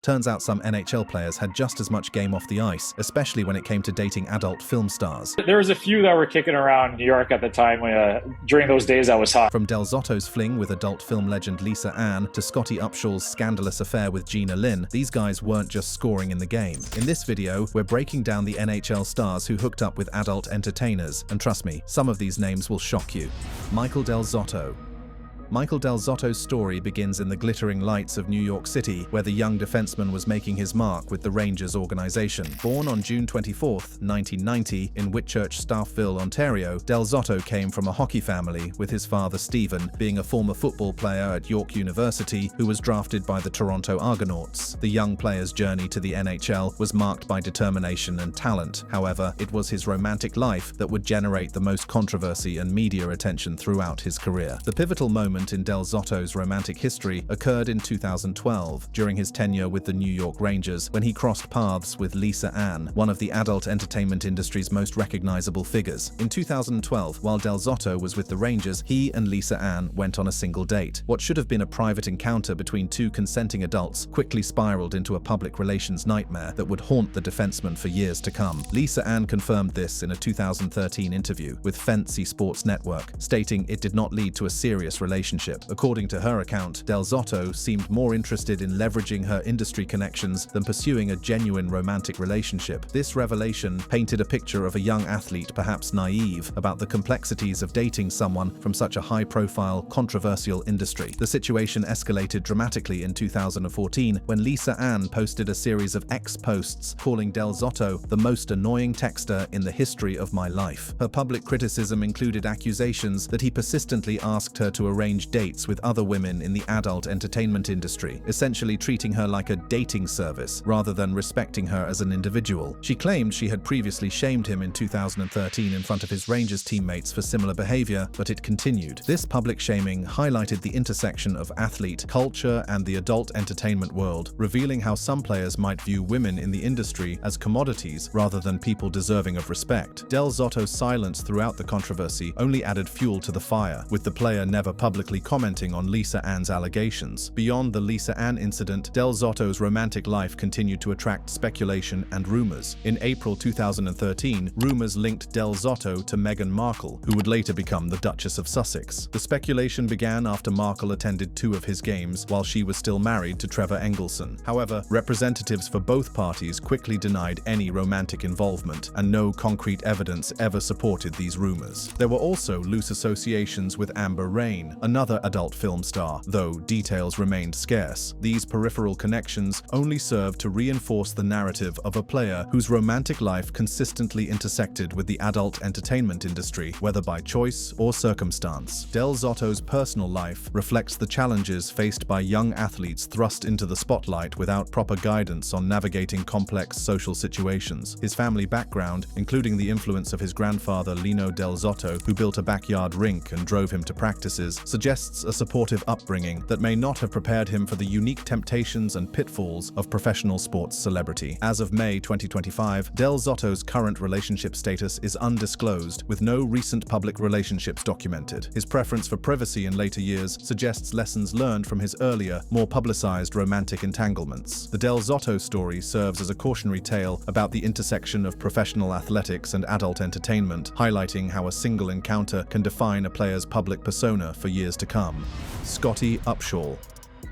Turns out some NHL players had just as much game off the ice, especially when it came to dating adult film stars. There was a few that were kicking around New York at the time during those days that was hot. From Del Zotto's fling with adult film legend Lisa Ann to Scotty Upshaw's scandalous affair with Gina Lynn, these guys weren't just scoring in the game. In this video, we're breaking down the NHL stars who hooked up with adult entertainers, and trust me, some of these names will shock you. Michael Del Zotto. Michael Del Zotto's story begins in the glittering lights of New York City, where the young defenseman was making his mark with the Rangers organization. Born on June 24, 1990, in Whitchurch, Stouffville, Ontario, Del Zotto came from a hockey family, with his father Stephen being a former football player at York University who was drafted by the Toronto Argonauts. The young player's journey to the NHL was marked by determination and talent. However, it was his romantic life that would generate the most controversy and media attention throughout his career. The pivotal moment in Del Zotto's romantic history occurred in 2012, during his tenure with the New York Rangers, when he crossed paths with Lisa Ann, one of the adult entertainment industry's most recognizable figures. In 2012, while Del Zotto was with the Rangers, he and Lisa Ann went on a single date. What should have been a private encounter between two consenting adults quickly spiraled into a public relations nightmare that would haunt the defenseman for years to come. Lisa Ann confirmed this in a 2013 interview with Fancy Sports Network, stating it did not lead to a serious relationship. According to her account, Del Zotto seemed more interested in leveraging her industry connections than pursuing a genuine romantic relationship. This revelation painted a picture of a young athlete perhaps naive about the complexities of dating someone from such a high-profile, controversial industry. The situation escalated dramatically in 2014 when Lisa Ann posted a series of X posts calling Del Zotto the most annoying texter in the history of my life. Her public criticism included accusations that he persistently asked her to arrange dates with other women in the adult entertainment industry, essentially treating her like a dating service rather than respecting her as an individual. She claimed she had previously shamed him in 2013 in front of his Rangers teammates for similar behavior, but it continued. This public shaming highlighted the intersection of athlete, culture, and the adult entertainment world, revealing how some players might view women in the industry as commodities rather than people deserving of respect. Del Zotto's silence throughout the controversy only added fuel to the fire, with the player never publicly commenting on Lisa Ann's allegations. Beyond the Lisa Ann incident, Del Zotto's romantic life continued to attract speculation and rumors. In April 2013, rumors linked Del Zotto to Meghan Markle, who would later become the Duchess of Sussex. The speculation began after Markle attended 2 of his games while she was still married to Trevor Engelson. However, representatives for both parties quickly denied any romantic involvement, and no concrete evidence ever supported these rumors. There were also loose associations with Amber Rain, another adult film star, though details remained scarce. These peripheral connections only served to reinforce the narrative of a player whose romantic life consistently intersected with the adult entertainment industry, whether by choice or circumstance. Del Zotto's personal life reflects the challenges faced by young athletes thrust into the spotlight without proper guidance on navigating complex social situations. His family background, including the influence of his grandfather Lino Del Zotto, who built a backyard rink and drove him to practices, suggests a supportive upbringing that may not have prepared him for the unique temptations and pitfalls of professional sports celebrity. As of May 2025, Del Zotto's current relationship status is undisclosed, with no recent public relationships documented. His preference for privacy in later years suggests lessons learned from his earlier, more publicized romantic entanglements. The Del Zotto story serves as a cautionary tale about the intersection of professional athletics and adult entertainment, highlighting how a single encounter can define a player's public persona for years to come. Scotty Upshaw.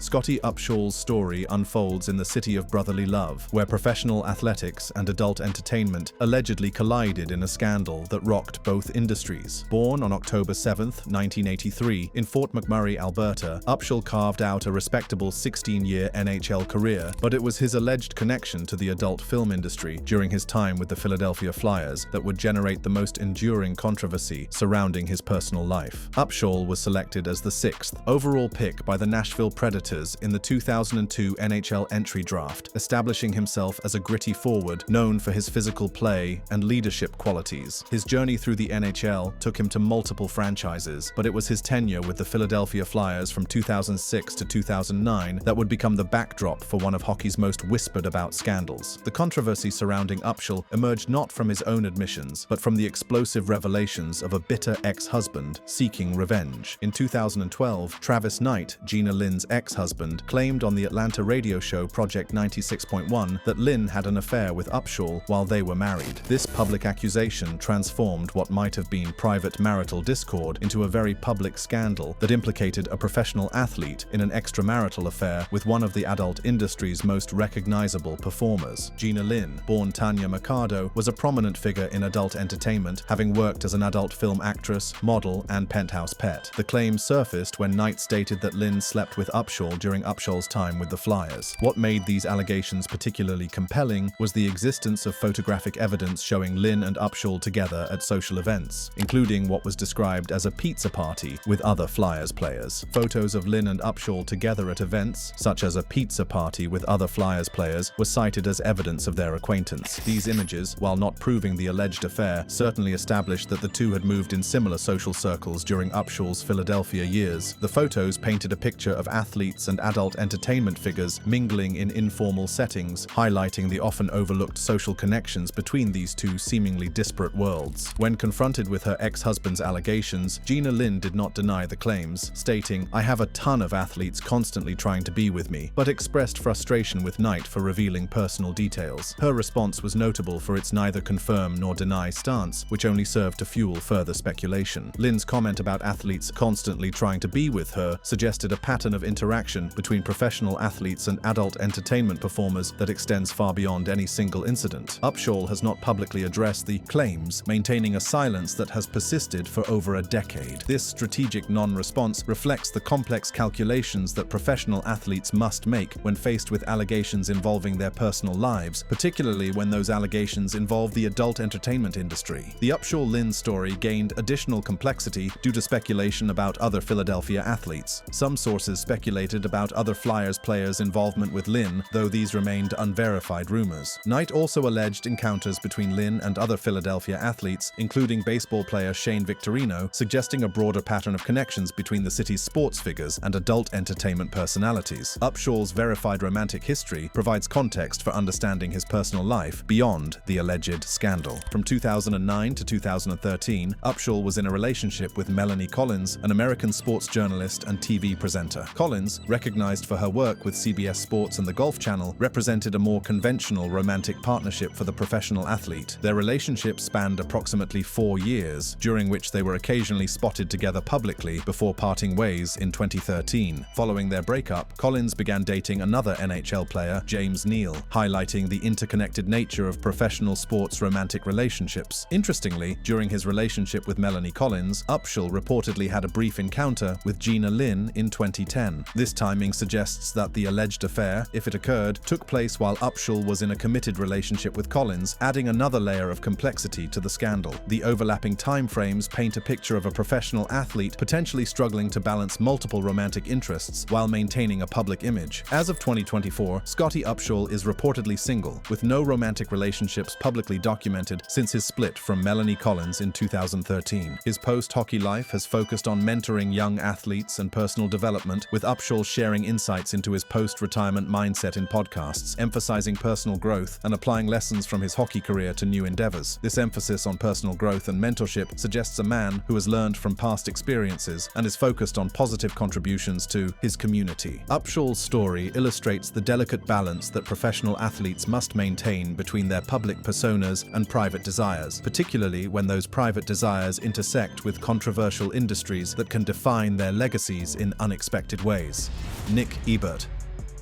Scotty Upshaw's story unfolds in the city of brotherly love, where professional athletics and adult entertainment allegedly collided in a scandal that rocked both industries. Born on October 7, 1983, in Fort McMurray, Alberta, Upshaw carved out a respectable 16-year NHL career, but it was his alleged connection to the adult film industry during his time with the Philadelphia Flyers that would generate the most enduring controversy surrounding his personal life. Upshaw was selected as the 6th overall pick by the Nashville Predators in the 2002 NHL entry draft, establishing himself as a gritty forward known for his physical play and leadership qualities. His journey through the NHL took him to multiple franchises, but it was his tenure with the Philadelphia Flyers from 2006 to 2009 that would become the backdrop for one of hockey's most whispered about scandals. The controversy surrounding Upshall emerged not from his own admissions, but from the explosive revelations of a bitter ex-husband seeking revenge. In 2012, Travis Knight, Gina Lynn's ex-husband, ex-husband, claimed on the Atlanta radio show Project 96.1 that Lynn had an affair with Upshaw while they were married. This public accusation transformed what might have been private marital discord into a very public scandal that implicated a professional athlete in an extramarital affair with one of the adult industry's most recognizable performers. Gina Lynn, born Tanya Mercado, was a prominent figure in adult entertainment, having worked as an adult film actress, model, and penthouse pet. The claims surfaced when Knight stated that Lynn slept with Upshaw during Upshaw's time with the Flyers. What made these allegations particularly compelling was the existence of photographic evidence showing Lynn and Upshaw together at social events, including what was described as a pizza party with other Flyers players. Photos of Lynn and Upshaw together at events, such as a pizza party with other Flyers players, were cited as evidence of their acquaintance. These images, while not proving the alleged affair, certainly established that the two had moved in similar social circles during Upshaw's Philadelphia years. The photos painted a picture of athletes and adult entertainment figures mingling in informal settings, highlighting the often overlooked social connections between these two seemingly disparate worlds. When confronted with her ex-husband's allegations, Gina Lynn did not deny the claims, stating, "I have a ton of athletes constantly trying to be with me," but expressed frustration with Knight for revealing personal details. Her response was notable for its neither confirm nor deny stance, which only served to fuel further speculation. Lynn's comment about athletes constantly trying to be with her suggested a pattern of interaction between professional athletes and adult entertainment performers that extends far beyond any single incident. Upshaw has not publicly addressed the claims, maintaining a silence that has persisted for over a decade. This strategic non-response reflects the complex calculations that professional athletes must make when faced with allegations involving their personal lives, particularly when those allegations involve the adult entertainment industry. The Upshaw-Lynn story gained additional complexity due to speculation about other Philadelphia athletes. Some sources speculated about other Flyers players' involvement with Lynn, though these remained unverified rumors. Knight also alleged encounters between Lynn and other Philadelphia athletes, including baseball player Shane Victorino, suggesting a broader pattern of connections between the city's sports figures and adult entertainment personalities. Upshaw's verified romantic history provides context for understanding his personal life beyond the alleged scandal. From 2009 to 2013, Upshaw was in a relationship with Melanie Collins, an American sports journalist and TV presenter. Collins, recognized for her work with CBS Sports and the Golf Channel, represented a more conventional romantic partnership for the professional athlete. Their relationship spanned approximately 4 years, during which they were occasionally spotted together publicly before parting ways in 2013. Following their breakup, Collins began dating another NHL player, James Neal, highlighting the interconnected nature of professional sports romantic relationships. Interestingly, during his relationship with Melanie Collins, Upshaw reportedly had a brief encounter with Gina Lynn in 2010. This timing suggests that the alleged affair, if it occurred, took place while Upshaw was in a committed relationship with Collins, adding another layer of complexity to the scandal. The overlapping timeframes paint a picture of a professional athlete potentially struggling to balance multiple romantic interests while maintaining a public image. As of 2024, Scottie Upshaw is reportedly single, with no romantic relationships publicly documented since his split from Melanie Collins in 2013. His post-hockey life has focused on mentoring young athletes and personal development, with Upshaw sharing insights into his post-retirement mindset in podcasts, emphasizing personal growth and applying lessons from his hockey career to new endeavors. This emphasis on personal growth and mentorship suggests a man who has learned from past experiences and is focused on positive contributions to his community. Upshaw's story illustrates the delicate balance that professional athletes must maintain between their public personas and private desires, particularly when those private desires intersect with controversial industries that can define their legacies in unexpected ways. Nick Ebert.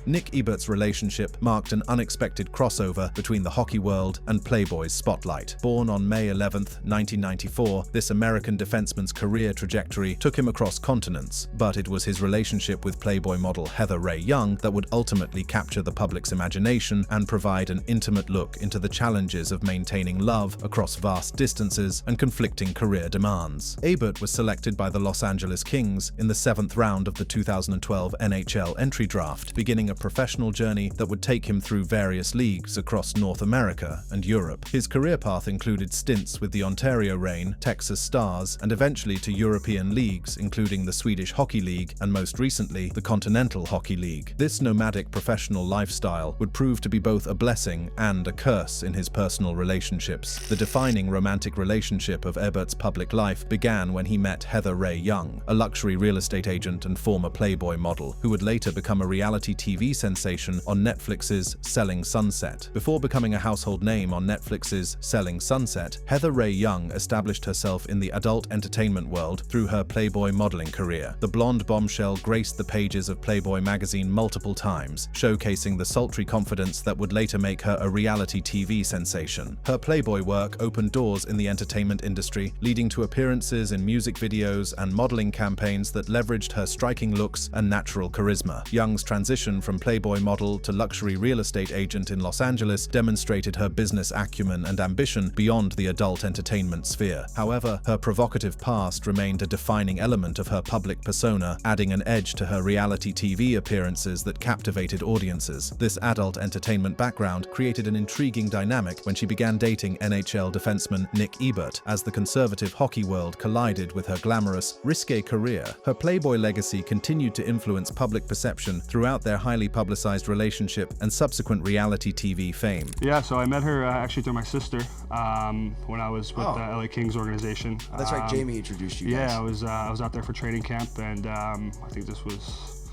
Nick Ebert's relationship marked an unexpected crossover between the hockey world and Playboy's spotlight. Born on May 11, 1994, this American defenseman's career trajectory took him across continents, but it was his relationship with Playboy model Heather Ray Young that would ultimately capture the public's imagination and provide an intimate look into the challenges of maintaining love across vast distances and conflicting career demands. Ebert was selected by the Los Angeles Kings in the 7th round of the 2012 NHL entry draft, beginning a professional journey that would take him through various leagues across North America and Europe. His career path included stints with the Ontario Reign, Texas Stars, and eventually to European leagues, including the Swedish Hockey League and most recently the Continental Hockey League. This nomadic professional lifestyle would prove to be both a blessing and a curse in his personal relationships. The defining romantic relationship of Ebert's public life began when he met Heather Ray Young, a luxury real estate agent and former Playboy model, who would later become a reality TV sensation on Netflix's Selling Sunset. Before becoming a household name on Netflix's Selling Sunset, Heather Ray Young established herself in the adult entertainment world through her Playboy modeling career. The blonde bombshell graced the pages of Playboy magazine multiple times, showcasing the sultry confidence that would later make her a reality TV sensation. Her Playboy work opened doors in the entertainment industry, leading to appearances in music videos and modeling campaigns that leveraged her striking looks and natural charisma. Young's transition from Playboy model to luxury real estate agent in Los Angeles demonstrated her business acumen and ambition beyond the adult entertainment sphere. However, her provocative past remained a defining element of her public persona, adding an edge to her reality TV appearances that captivated audiences. This adult entertainment background created an intriguing dynamic when she began dating NHL defenseman Nick Ebert, as the conservative hockey world collided with her glamorous, risque career. Her Playboy legacy continued to influence public perception throughout their highly publicized relationship and subsequent reality TV fame. Yeah, so I met her actually through my sister when I was with the LA Kings organization. That's right, Jamie introduced you guys. Yeah, I was out there for training camp, and I think this was,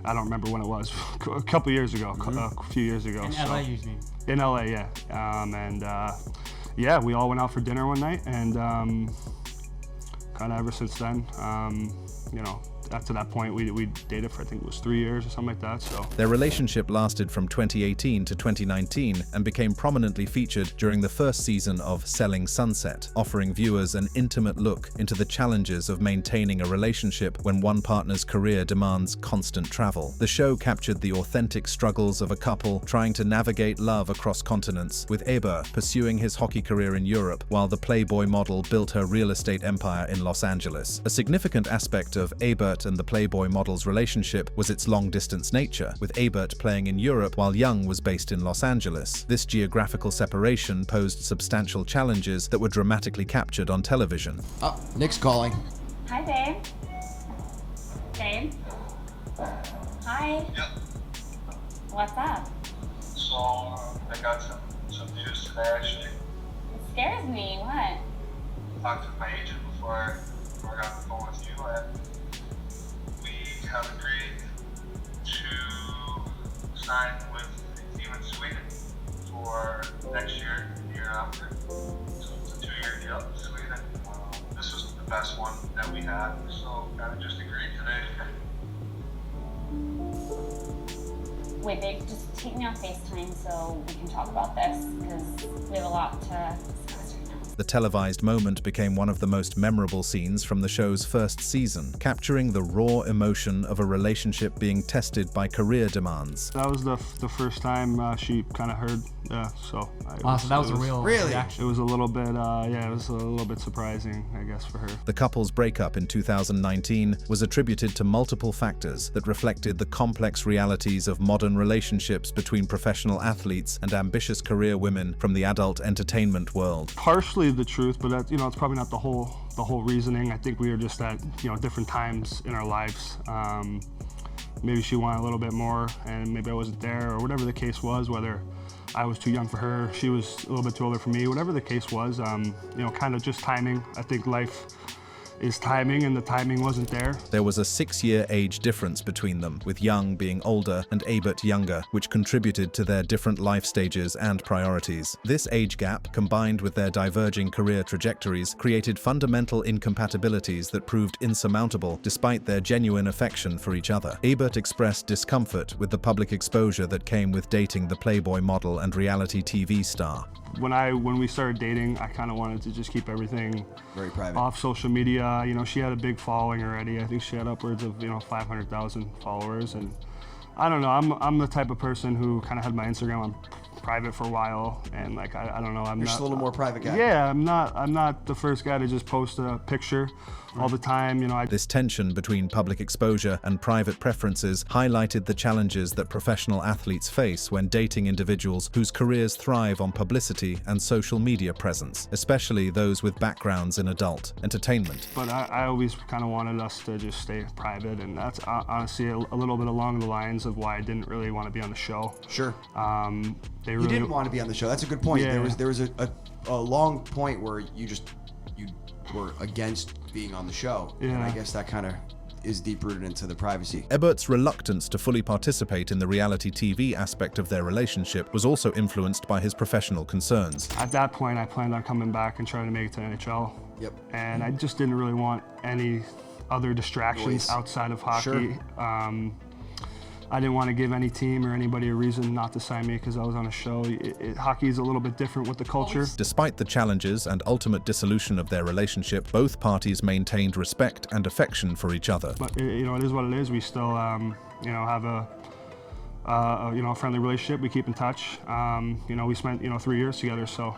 I don't remember when it was, a couple years ago, a few years ago. In LA, usually. In LA, yeah. Yeah, we all went out for dinner one night, and kind of ever since then, you know, up to that point, we dated for, I think it was 3 years or something like that, so. Their relationship lasted from 2018 to 2019 and became prominently featured during the first season of Selling Sunset, offering viewers an intimate look into the challenges of maintaining a relationship when one partner's career demands constant travel. The show captured the authentic struggles of a couple trying to navigate love across continents, with Ebert pursuing his hockey career in Europe while the Playboy model built her real estate empire in Los Angeles. A significant aspect of Ebert and the Playboy model's relationship was its long-distance nature, with Ebert playing in Europe while Young was based in Los Angeles. This geographical separation posed substantial challenges that were dramatically captured on television. Oh, Nick's calling. Hi, babe. Babe? Hi. Yep. What's up? So, I got some news today, actually. It scares me. What? I talked to my agent before I got on the phone with you, and we have agreed to sign with a team in Sweden for next year, the year after. So it's a 2-year deal in Sweden. This was the best one that we had, so kind of just agreed today. Wait, babe, just take me on FaceTime so we can talk about this, because we have a lot to discuss right now. The televised moment became one of the most memorable scenes from the show's first season, capturing the raw emotion of a relationship being tested by career demands. That was the first time she kind of heard, so. Wow, so that was a real reaction. It was a little bit, yeah, it was a little bit surprising, I guess, for her. The couple's breakup in 2019 was attributed to multiple factors that reflected the complex realities of modern relationships between professional athletes and ambitious career women from the adult entertainment world. Partially the truth, but that, you know, it's probably not the whole reasoning. I think we were just at, you know, different times in our lives. Maybe she wanted a little bit more, and maybe I wasn't there, or whatever the case was, whether I was too young for her, she was a little bit too older for me, whatever the case was, you know, kind of just timing. I think life is timing, and the timing wasn't there. There was a 6-year age difference between them, with Young being older and Ebert younger, which contributed to their different life stages and priorities. This age gap, combined with their diverging career trajectories, created fundamental incompatibilities that proved insurmountable despite their genuine affection for each other. Ebert expressed discomfort with the public exposure that came with dating the Playboy model and reality TV star. When we started dating, I kind of wanted to just keep everything very private off social media. You know, she had a big following already. I think she had upwards of, you know, 500,000 followers, and I don't know. I'm the type of person who kind of had my Instagram on private for a while, and like I don't know, I'm You're not just a little more private guy. Yeah, I'm not the first guy to just post a picture all the time. You know, This tension between public exposure and private preferences highlighted the challenges that professional athletes face when dating individuals whose careers thrive on publicity and social media presence, especially those with backgrounds in adult entertainment. But I always kind of wanted us to just stay private, and that's honestly a little bit along the lines of why I didn't really want to be on the show. Sure. They You really didn't want to be on the show. That's a good point. Yeah. There was a long point where you were against being on the show. Yeah. And I guess that kind of is deep rooted into the privacy. Ebert's reluctance to fully participate in the reality TV aspect of their relationship was also influenced by his professional concerns. At that point, I planned on coming back and trying to make it to NHL. Yep. And I just didn't really want any other distractions Noise. outside of hockey. Sure. I didn't want to give any team or anybody a reason not to sign me because I was on a show. Hockey is a little bit different with the culture. Despite the challenges and ultimate dissolution of their relationship, both parties maintained respect and affection for each other. But you know, it is what it is. We still, you know, have a friendly relationship. We keep in touch. You know, we spent 3 years together. So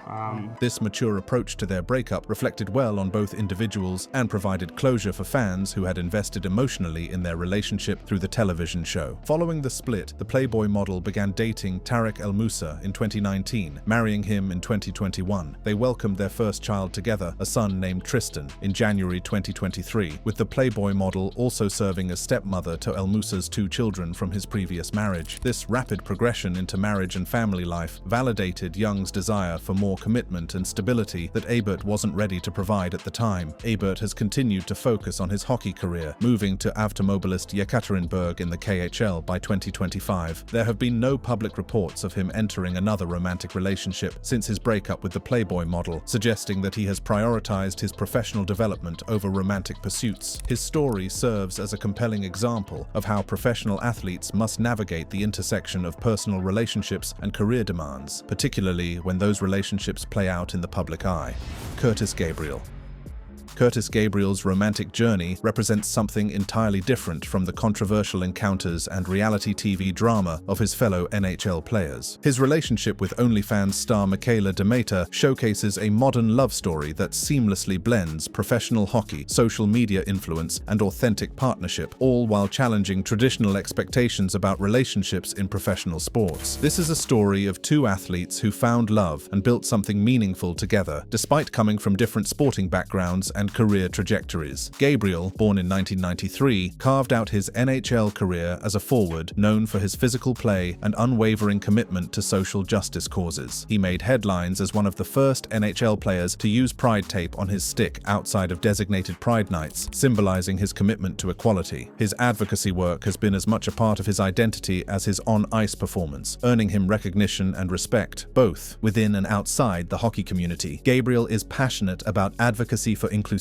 This mature approach to their breakup reflected well on both individuals and provided closure for fans who had invested emotionally in their relationship through the television show. Following the split, the Playboy model began dating Tarek El Moussa in 2019, marrying him in 2021. They welcomed their first child together, a son named Tristan, in January 2023, with the Playboy model also serving as stepmother to El Moussa's 2 children from his previous marriage. This rapid progression into marriage and family life validated Young's desire for more commitment and stability that Ebert wasn't ready to provide at the time. Ebert has continued to focus on his hockey career, moving to Avtomobilist Yekaterinburg in the KHL by 2025. There have been no public reports of him entering another romantic relationship since his breakup with the Playboy model, suggesting that he has prioritized his professional development over romantic pursuits. His story serves as a compelling example of how professional athletes must navigate the intersection of personal relationships and career demands, particularly when those relationships play out in the public eye. Curtis Gabriel. Curtis Gabriel's romantic journey represents something entirely different from the controversial encounters and reality TV drama of his fellow NHL players. His relationship with OnlyFans star Michaela Demeter showcases a modern love story that seamlessly blends professional hockey, social media influence, and authentic partnership, all while challenging traditional expectations about relationships in professional sports. This is a story of 2 athletes who found love and built something meaningful together, despite coming from different sporting backgrounds and career trajectories. Gabriel, born in 1993, carved out his NHL career as a forward known for his physical play and unwavering commitment to social justice causes. He made headlines as one of the first NHL players to use pride tape on his stick outside of designated pride nights, symbolizing his commitment to equality. His advocacy work has been as much a part of his identity as his on-ice performance, earning him recognition and respect, both within and outside the hockey community. Gabriel is passionate about advocacy for inclusivity,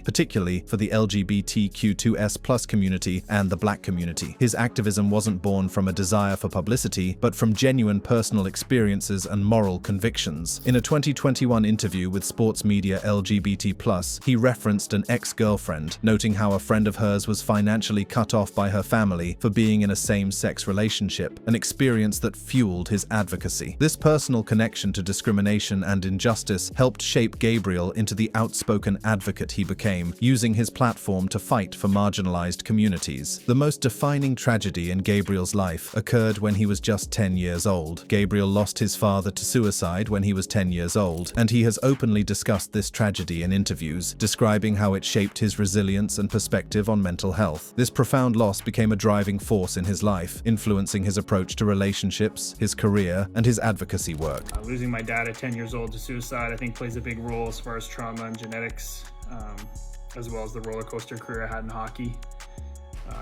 particularly for the LGBTQ2S+ community and the Black community. His activism wasn't born from a desire for publicity, but from genuine personal experiences and moral convictions. In a 2021 interview with sports media LGBT+, he referenced an ex-girlfriend, noting how a friend of hers was financially cut off by her family for being in a same-sex relationship, an experience that fueled his advocacy. This personal connection to discrimination and injustice helped shape Gabriel into the outspoken advocate he became, using his platform to fight for marginalized communities. The most defining tragedy in Gabriel's life occurred when he was just 10 years old. Gabriel lost his father to suicide when he was 10 years old, and he has openly discussed this tragedy in interviews, describing how it shaped his resilience and perspective on mental health. This profound loss became a driving force in his life, influencing his approach to relationships, his career, and his advocacy work. Losing my dad at 10 years old to suicide, I think, plays a big role as far as trauma and genetics. As well as the roller coaster career I had in hockey.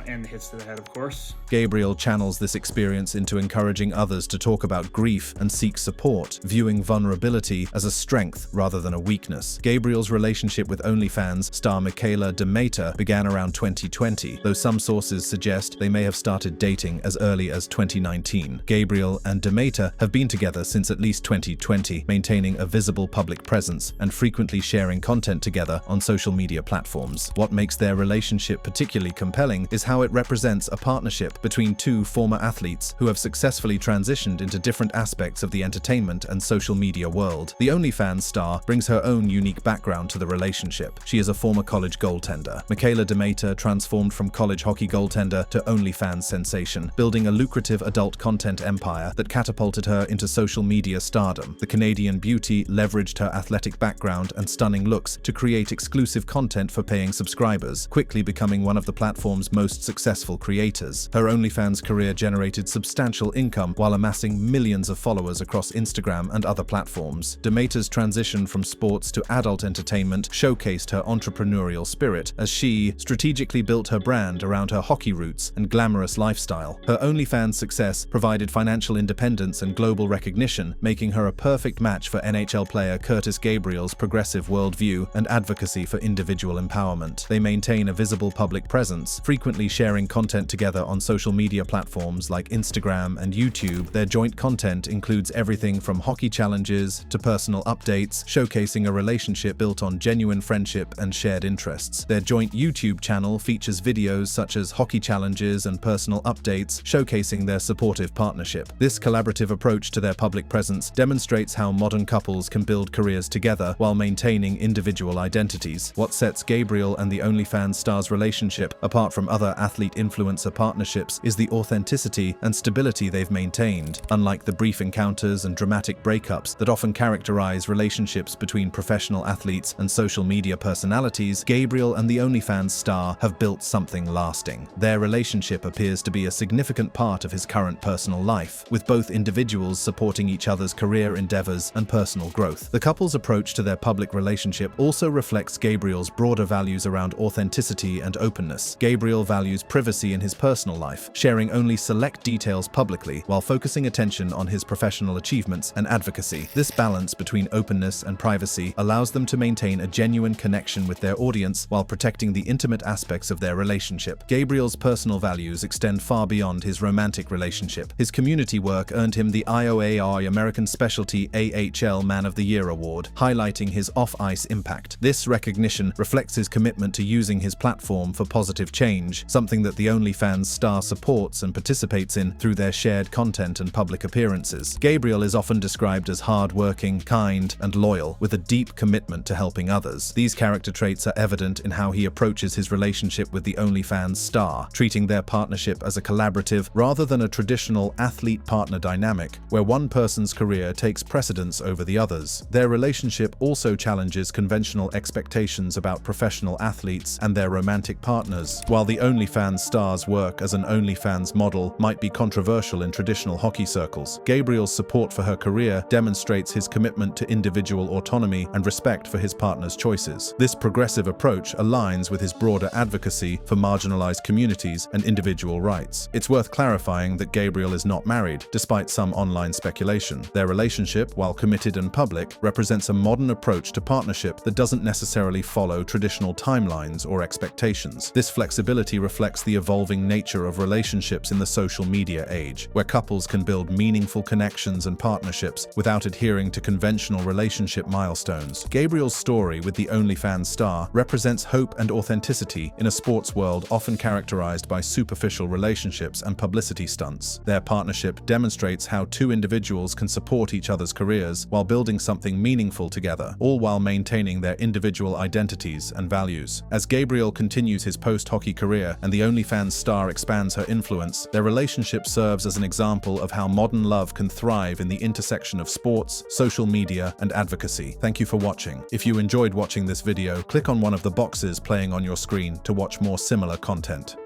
And the hits to the head, of course. Gabriel channels this experience into encouraging others to talk about grief and seek support, viewing vulnerability as a strength rather than a weakness. Gabriel's relationship with OnlyFans star Michaela Demeter began around 2020, though some sources suggest they may have started dating as early as 2019. Gabriel and Demeter have been together since at least 2020, maintaining a visible public presence and frequently sharing content together on social media platforms. What makes their relationship particularly compelling is is how it represents a partnership between two former athletes who have successfully transitioned into different aspects of the entertainment and social media world. The OnlyFans star brings her own unique background to the relationship. She is a former college goaltender. Michaela DeMater transformed from college hockey goaltender to OnlyFans sensation, building a lucrative adult content empire that catapulted her into social media stardom. The Canadian beauty leveraged her athletic background and stunning looks to create exclusive content for paying subscribers, quickly becoming one of the platform's most successful creators. Her OnlyFans career generated substantial income while amassing millions of followers across Instagram and other platforms. DeMater's transition from sports to adult entertainment showcased her entrepreneurial spirit as she strategically built her brand around her hockey roots and glamorous lifestyle. Her OnlyFans success provided financial independence and global recognition, making her a perfect match for NHL player Curtis Gabriel's progressive worldview and advocacy for individual empowerment. They maintain a visible public presence, frequently sharing content together on social media platforms like Instagram and YouTube. Their joint content includes everything from hockey challenges to personal updates, showcasing a relationship built on genuine friendship and shared interests. Their joint YouTube channel features videos such as hockey challenges and personal updates, showcasing their supportive partnership. This collaborative approach to their public presence demonstrates how modern couples can build careers together while maintaining individual identities. What sets Gabriel and the OnlyFans star's relationship apart from other athlete-influencer partnerships is the authenticity and stability they've maintained. Unlike the brief encounters and dramatic breakups that often characterize relationships between professional athletes and social media personalities, Gabriel and the OnlyFans star have built something lasting. Their relationship appears to be a significant part of his current personal life, with both individuals supporting each other's career endeavors and personal growth. The couple's approach to their public relationship also reflects Gabriel's broader values around authenticity and openness. Gabriel values privacy in his personal life, sharing only select details publicly while focusing attention on his professional achievements and advocacy. This balance between openness and privacy allows them to maintain a genuine connection with their audience while protecting the intimate aspects of their relationship. Gabriel's personal values extend far beyond his romantic relationship. His community work earned him the IOAR American Specialty AHL Man of the Year award, highlighting his off-ice impact. This recognition reflects his commitment to using his platform for positive change, something that the OnlyFans star supports and participates in through their shared content and public appearances. Gabriel is often described as hard-working, kind, and loyal, with a deep commitment to helping others. These character traits are evident in how he approaches his relationship with the OnlyFans star, treating their partnership as a collaborative rather than a traditional athlete-partner dynamic, where one person's career takes precedence over the other's. Their relationship also challenges conventional expectations about professional athletes and their romantic partners. While the OnlyFans star's work as an OnlyFans model might be controversial in traditional hockey circles, Gabriel's support for her career demonstrates his commitment to individual autonomy and respect for his partner's choices. This progressive approach aligns with his broader advocacy for marginalized communities and individual rights. It's worth clarifying that Gabriel is not married, despite some online speculation. Their relationship, while committed and public, represents a modern approach to partnership that doesn't necessarily follow traditional timelines or expectations. This flexibility reflects the evolving nature of relationships in the social media age, where couples can build meaningful connections and partnerships without adhering to conventional relationship milestones. Gabriel's story with the OnlyFans star represents hope and authenticity in a sports world often characterized by superficial relationships and publicity stunts. Their partnership demonstrates how two individuals can support each other's careers while building something meaningful together, all while maintaining their individual identities and values. As Gabriel continues his post-hockey career and the OnlyFans star expands her influence, their relationship serves as an example of how modern love can thrive in the intersection of sports, social media, and advocacy. Thank you for watching. If you enjoyed watching this video, click on one of the boxes playing on your screen to watch more similar content.